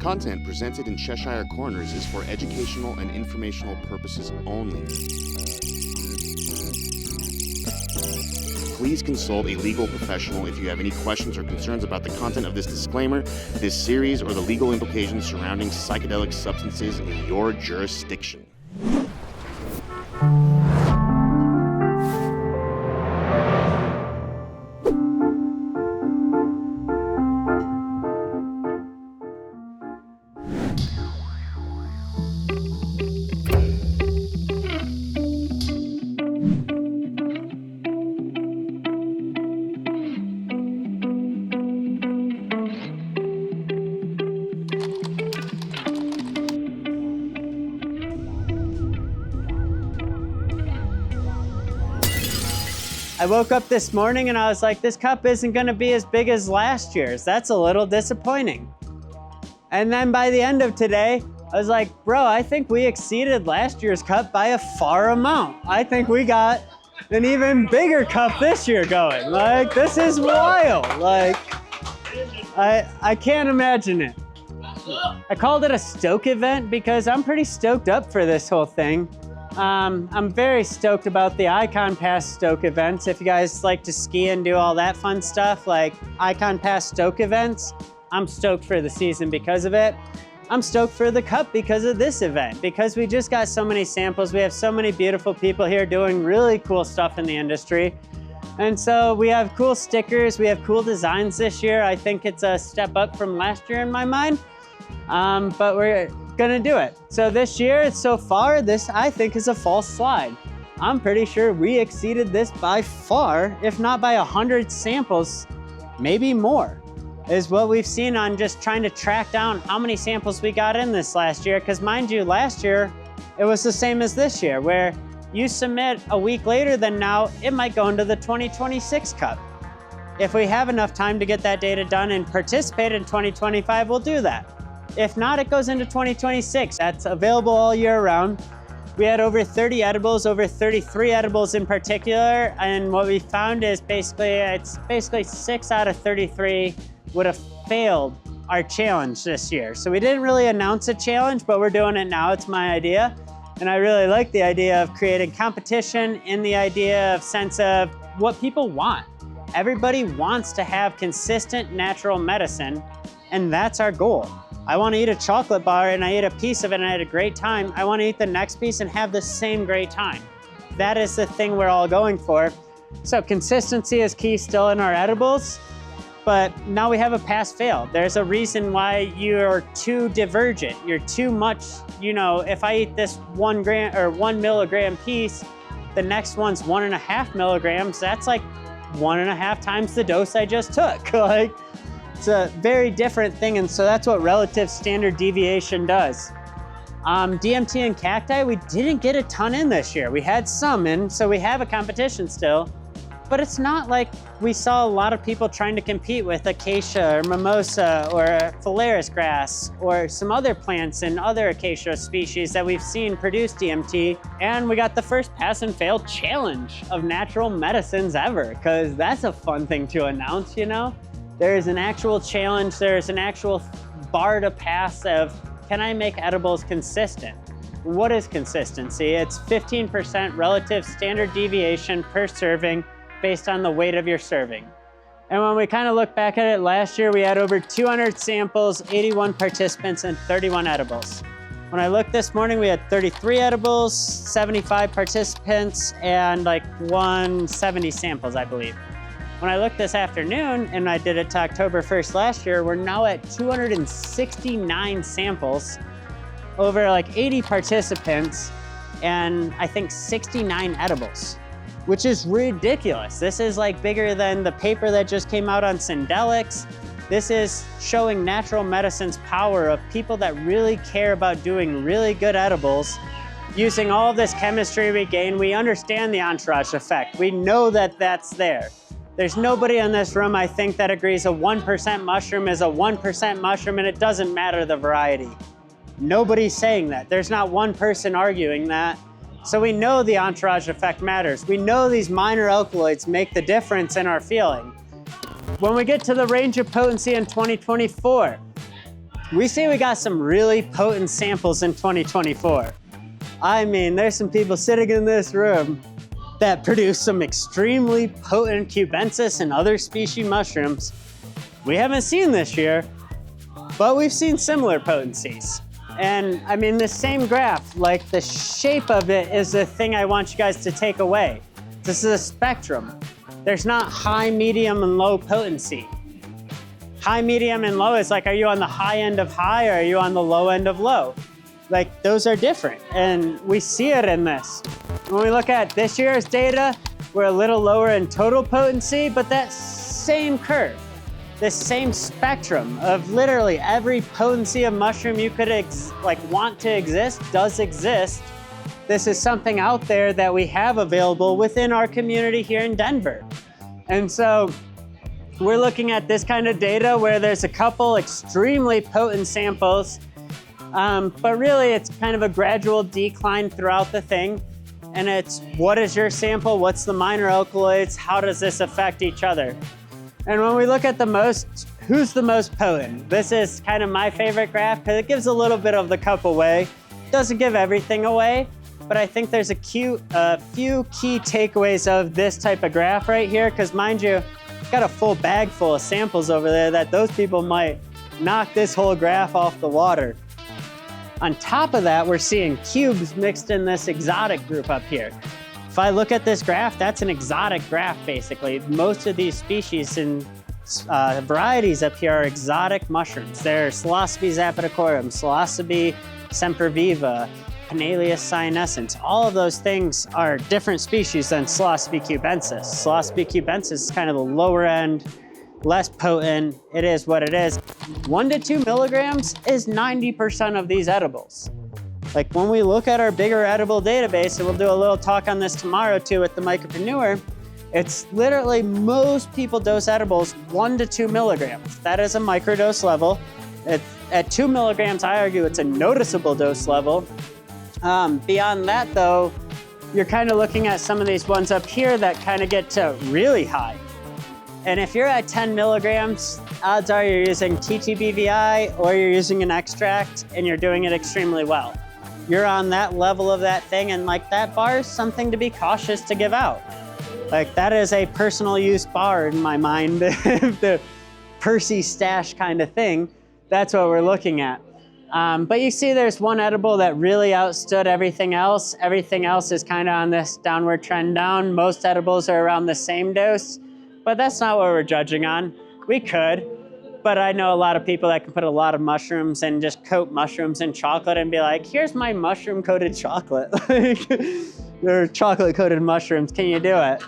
Content presented in Cheshire Corners is for educational and informational purposes only. Please consult a legal professional if you have any questions or concerns about the content of this disclaimer, this series, or the legal implications surrounding psychedelic substances in your jurisdiction. I woke up this morning and I was like, this cup isn't gonna be as big as last year's. That's a little disappointing. And then by the end of today, I was like, bro, I think we exceeded last year's cup by a far amount. I think we got an even bigger cup this year going. Like, this is wild. Like, I can't imagine it. I called it a stoke event because I'm pretty stoked up for this whole thing. I'm very stoked about the Icon Pass Stoke events. If you guys like to ski and do all that fun stuff, like Icon Pass Stoke events, I'm stoked for the season because of it. I'm stoked for the cup because of this event, because we just got so many samples. We have so many beautiful people here doing really cool stuff in the industry. And so we have cool stickers, we have cool designs this year. I think it's a step up from last year in my mind, but we're gonna do it. So this year, so far, this I think is a false slide. I'm pretty sure we exceeded this by far, if not by 100 samples, maybe more, is what we've seen on just trying to track down how many samples we got in this last year. Because mind you, last year, it was the same as this year, where you submit a week later than now, it might go into the 2026 cup. If we have enough time to get that data done and participate in 2025, we'll do that. If not, it goes into 2026. That's available all year round. We had over 30 edibles, over 33 edibles in particular, and what we found is it's basically 6 out of 33 would have failed our challenge this year. So we didn't really announce a challenge, but we're doing it now. It's my idea. And I really like the idea of creating competition and the idea of sense of what people want. Everybody wants to have consistent natural medicine, and that's our goal. I want to eat a chocolate bar and I eat a piece of it and I had a great time. I want to eat the next piece and have the same great time. That is the thing we're all going for. So consistency is key still in our edibles, but now we have a pass-fail. There's a reason why you're too divergent. You're too much, if I eat this 1 milligram piece, the next one's 1.5 milligrams. That's like 1.5 times the dose I just took. It's a very different thing, and so that's what relative standard deviation does. DMT and Cacti, we didn't get a ton in this year. We had some in, so we have a competition still, but it's not like we saw a lot of people trying to compete with acacia or mimosa or phalaris grass or some other plants and other acacia species that we've seen produce DMT. And we got the first pass and fail challenge of natural medicines ever, because that's a fun thing to announce, There's an actual challenge, there's an actual bar to pass of, can I make edibles consistent? What is consistency? It's 15% relative standard deviation per serving based on the weight of your serving. And when we kind of look back at it, last year we had over 200 samples, 81 participants, and 31 edibles. When I looked this morning, we had 33 edibles, 75 participants, and like 170 samples, I believe. When I looked this afternoon, and I did it to October 1st last year, we're now at 269 samples, over like 80 participants, and I think 69 edibles, which is ridiculous. This is like bigger than the paper that just came out on psychedelics. This is showing natural medicine's power of people that really care about doing really good edibles. Using all of this chemistry we gain, we understand the entourage effect. We know that that's there. There's nobody in this room, I think, that agrees a 1% mushroom is a 1% mushroom and it doesn't matter the variety. Nobody's saying that. There's not one person arguing that. So we know the entourage effect matters. We know these minor alkaloids make the difference in our feeling. When we get to the range of potency in 2024, we see we got some really potent samples in 2024. I mean, there's some people sitting in this room that produce some extremely potent cubensis and other species mushrooms we haven't seen this year, but we've seen similar potencies. And I mean, the same graph, like the shape of it is the thing I want you guys to take away. This is a spectrum. There's not high, medium, and low potency. High, medium, and low is like, are you on the high end of high or are you on the low end of low? Like, those are different, and we see it in this. When we look at this year's data, we're a little lower in total potency, but that same curve, this same spectrum of literally every potency of mushroom you could want to exist does exist. This is something out there that we have available within our community here in Denver. And so we're looking at this kind of data where there's a couple extremely potent samples, but really it's kind of a gradual decline throughout the thing. And it's, what is your sample? What's the minor alkaloids? How does this affect each other? And when we look at who's the most potent? This is kind of my favorite graph because it gives a little bit of the cup away. Doesn't give everything away, but I think there's a few key takeaways of this type of graph right here, because mind you, got a full bag full of samples over there that those people might knock this whole graph off the water. On top of that, we're seeing cubes mixed in this exotic group up here. If I look at this graph, that's an exotic graph, basically. Most of these species and varieties up here are exotic mushrooms. They're Psilocybe zapoticorum, Psilocybe semperviva, Pinaleus cyanescens. All of those things are different species than Psilocybe cubensis. Psilocybe cubensis is kind of the lower end, less potent. It is what it is. 1 to 2 milligrams is 90% of these edibles. Like when we look at our bigger edible database, and we'll do a little talk on this tomorrow too with the Mycopreneur, it's literally most people dose edibles 1 to 2 milligrams. That is a microdose level. At 2 milligrams, I argue it's a noticeable dose level. Beyond that though, you're kind of looking at some of these ones up here that kind of get to really high. And if you're at 10 milligrams, odds are you're using TTBVI or you're using an extract and you're doing it extremely well. You're on that level of that thing, and like that bar is something to be cautious to give out. Like that is a personal use bar in my mind, the Percy stash kind of thing. That's what we're looking at. But you see there's one edible that really outstood everything else. Everything else is kind of on this downward trend down. Most edibles are around the same dose, but that's not what we're judging on. We could, but I know a lot of people that can put a lot of mushrooms and just coat mushrooms in chocolate and be like, here's my mushroom coated chocolate. They're chocolate coated mushrooms, can you do it?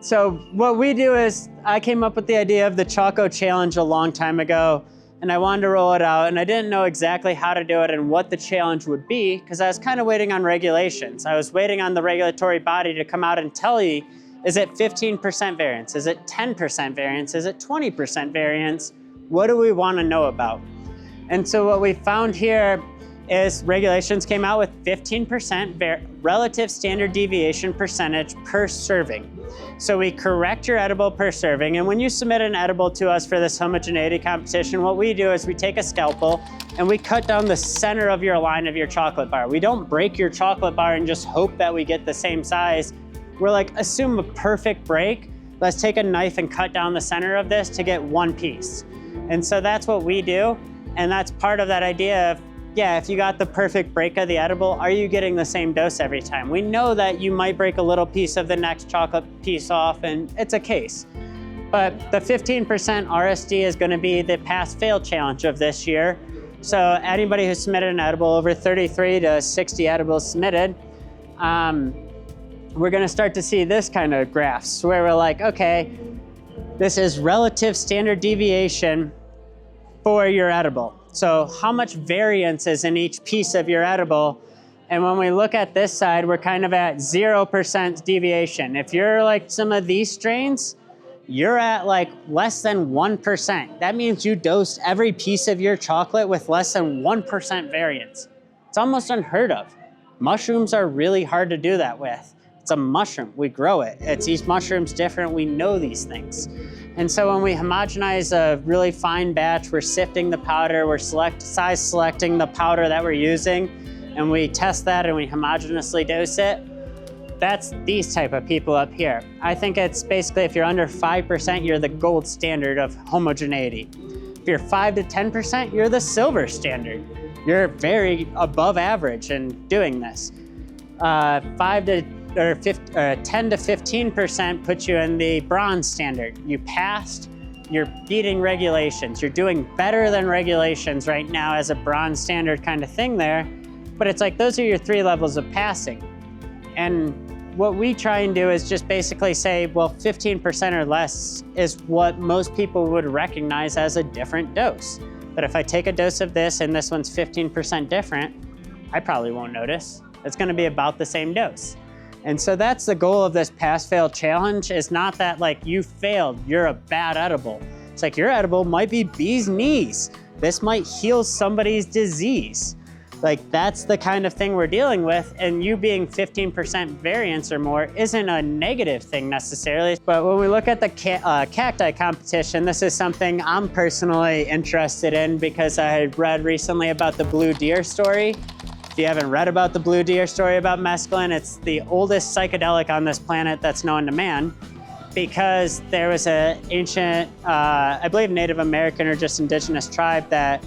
So what we do is, I came up with the idea of the Choco challenge a long time ago, and I wanted to roll it out, and I didn't know exactly how to do it and what the challenge would be, because I was kind of waiting on regulations. I was waiting on the regulatory body to come out and tell you, is it 15% variance? Is it 10% variance? Is it 20% variance? What do we want to know about? And so what we found here is regulations came out with 15% relative standard deviation percentage per serving. So we correct your edible per serving, and when you submit an edible to us for this homogeneity competition, what we do is we take a scalpel and we cut down the center of your line of your chocolate bar. We don't break your chocolate bar and just hope that we get the same size. We're like, assume a perfect break. Let's take a knife and cut down the center of this to get one piece. And so that's what we do. And that's part of that idea of, yeah, if you got the perfect break of the edible, are you getting the same dose every time? We know that you might break a little piece of the next chocolate piece off, and it's a case. But the 15% RSD is gonna be the pass-fail challenge of this year. So anybody who submitted an edible, over 33 to 60 edibles submitted, we're gonna start to see this kind of graphs where we're like, okay, this is relative standard deviation for your edible. So how much variance is in each piece of your edible? And when we look at this side, we're kind of at 0% deviation. If you're like some of these strains, you're at like less than 1%. That means you dosed every piece of your chocolate with less than 1% variance. It's almost unheard of. Mushrooms are really hard to do that with. It's a mushroom. We grow it. Each mushroom's different. We know these things. And so when we homogenize a really fine batch, we're sifting the powder, we're size selecting the powder that we're using, and we test that and we homogenously dose it. That's these type of people up here. I think it's basically if you're under 5%, you're the gold standard of homogeneity. If you're 5 to 10%, you're the silver standard. You're very above average in doing this. 10 to 15% puts you in the bronze standard. You passed, you're beating regulations. You're doing better than regulations right now as a bronze standard kind of thing there. But it's like, those are your 3 levels of passing. And what we try and do is just basically say, well, 15% or less is what most people would recognize as a different dose. But if I take a dose of this and this one's 15% different, I probably won't notice. It's gonna be about the same dose. And so that's the goal of this pass-fail challenge, is not that like you failed, you're a bad edible. It's like your edible might be bee's knees. This might heal somebody's disease. Like that's the kind of thing we're dealing with, and you being 15% variance or more isn't a negative thing necessarily. But when we look at the cacti competition, this is something I'm personally interested in because I had read recently about the blue deer story. If you haven't read about the blue deer story about mescaline, it's the oldest psychedelic on this planet that's known to man, because there was an ancient, I believe Native American or just indigenous tribe that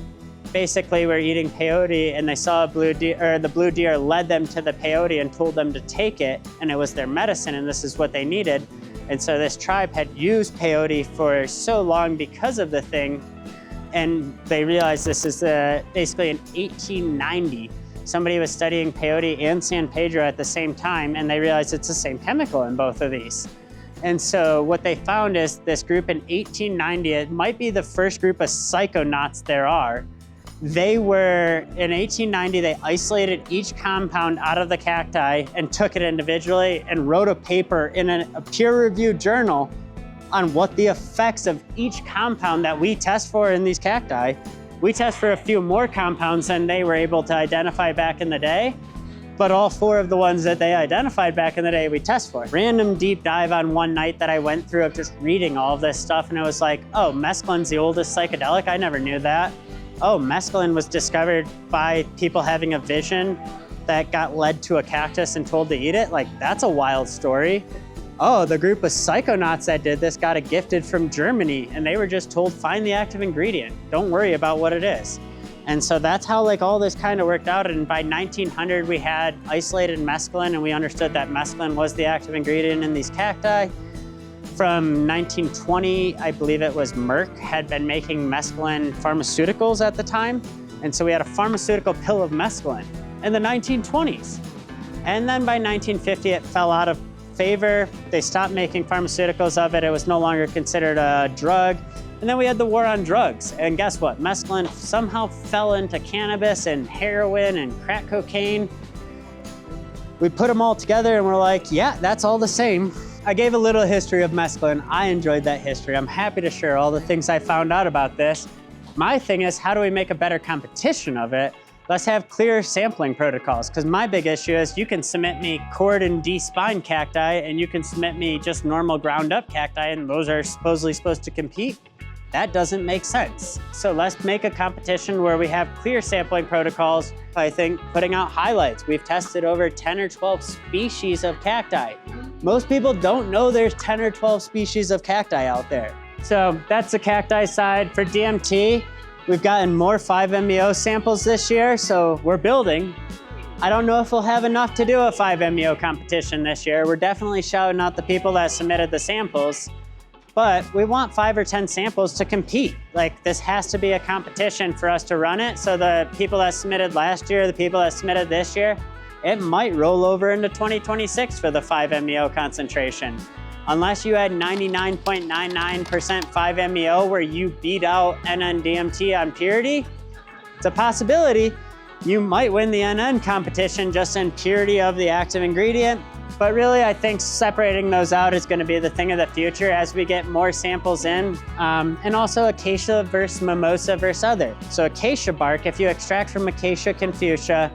basically were eating peyote and they saw a blue deer, or the blue deer led them to the peyote and told them to take it, and it was their medicine and this is what they needed. And so this tribe had used peyote for so long because of the thing, and they realized this is basically in 1890. Somebody was studying peyote and San Pedro at the same time, and they realized it's the same chemical in both of these. And so what they found is this group in 1890, it might be the first group of psychonauts there are. They were, in 1890, they isolated each compound out of the cacti and took it individually and wrote a paper in a peer-reviewed journal on what the effects of each compound that we test for in these cacti. We test for a few more compounds than they were able to identify back in the day, but all 4 of the ones that they identified back in the day we test for. Random deep dive on one night that I went through of just reading all of this stuff, and it was like, oh, mescaline's the oldest psychedelic? I never knew that. Oh, mescaline was discovered by people having a vision that got led to a cactus and told to eat it? Like, that's a wild story. Oh, the group of psychonauts that did this got it gifted from Germany, and they were just told, find the active ingredient. Don't worry about what it is. And so that's how like all this kind of worked out. And by 1900, we had isolated mescaline, and we understood that mescaline was the active ingredient in these cacti. From 1920, I believe it was Merck, had been making mescaline pharmaceuticals at the time. And so we had a pharmaceutical pill of mescaline in the 1920s. And then by 1950, it fell out of favor. They stopped making pharmaceuticals of it. It was no longer considered a drug. And then we had the war on drugs. And guess what? Mescaline somehow fell into cannabis and heroin and crack cocaine. We put them all together and we're like, yeah, that's all the same. I gave a little history of mescaline. I enjoyed that history. I'm happy to share all the things I found out about this. My thing is, how do we make a better competition of it? Let's have clear sampling protocols, because my big issue is you can submit me cord and D-spine cacti, and you can submit me just normal ground up cacti, and those are supposedly supposed to compete. That doesn't make sense. So let's make a competition where we have clear sampling protocols. I think putting out highlights. We've tested over 10 or 12 species of cacti. Most people don't know there's 10 or 12 species of cacti out there. So that's the cacti side. For DMT, we've gotten more 5-MeO samples this year, so we're building. I don't know if we'll have enough to do a 5-MeO competition this year. We're definitely shouting out the people that submitted the samples. But we want 5 or 10 samples to compete. Like, this has to be a competition for us to run it. So the people that submitted last year, the people that submitted this year, it might roll over into 2026 for the 5-MeO concentration. Unless you had 99.99% 5-MeO where you beat out NN-DMT on purity, it's a possibility. You might win the NN competition just in purity of the active ingredient. But really, I think separating those out is going to be the thing of the future as we get more samples in. And also acacia versus mimosa versus other. So acacia bark, if you extract from Acacia confucia,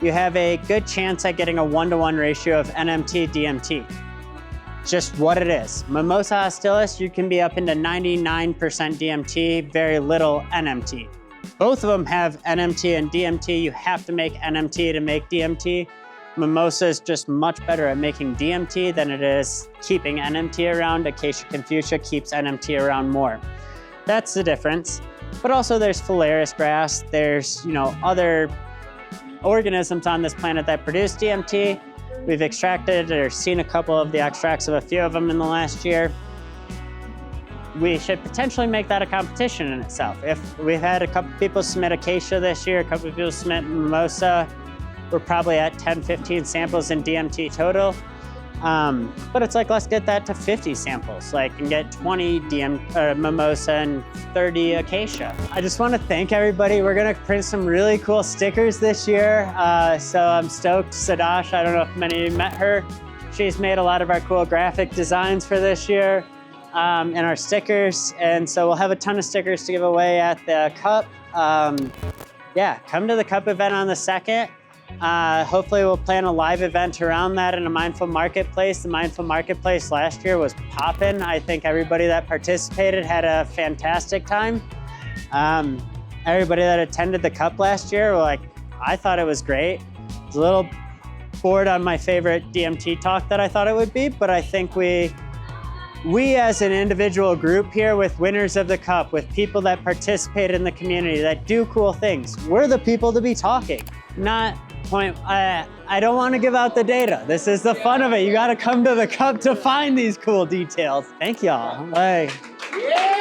you have a good chance at getting a 1-to-1 ratio of NMT-DMT. Just what it is. Mimosa hostilis, you can be up into 99% DMT, very little NMT. Both of them have NMT and DMT. You have to make NMT to make DMT. Mimosa is just much better at making DMT than it is keeping NMT around. Acacia confucia keeps NMT around more. That's the difference. But also there's phalaris grass, there's other organisms on this planet that produce DMT. We've extracted or seen a couple of the extracts of a few of them in the last year. We should potentially make that a competition in itself. If we've had a couple people submit acacia this year, a couple people submit mimosa, we're probably at 10, 15 samples in DMT total. But it's like, let's get that to 50 samples, and get 20 mimosa and 30 acacia. I just want to thank everybody. We're going to print some really cool stickers this year. So I'm stoked. Sadash, I don't know if many of you met her. She's made a lot of our cool graphic designs for this year and our stickers. And so we'll have a ton of stickers to give away at the Cup. Yeah, come to the Cup event on the 2nd. Hopefully we'll plan a live event around that in a Mindful Marketplace. The Mindful Marketplace last year was poppin'. I think everybody that participated had a fantastic time. Everybody that attended the Cup last year, I thought it was great. I was a little bored on my favorite DMT talk that I thought it would be, but I think we as an individual group here with winners of the Cup, with people that participate in the community, that do cool things, we're the people to be talking, not point. I don't want to give out the data. This is the fun of it. You got to come to the Cup to find these cool details. Thank y'all. Yeah!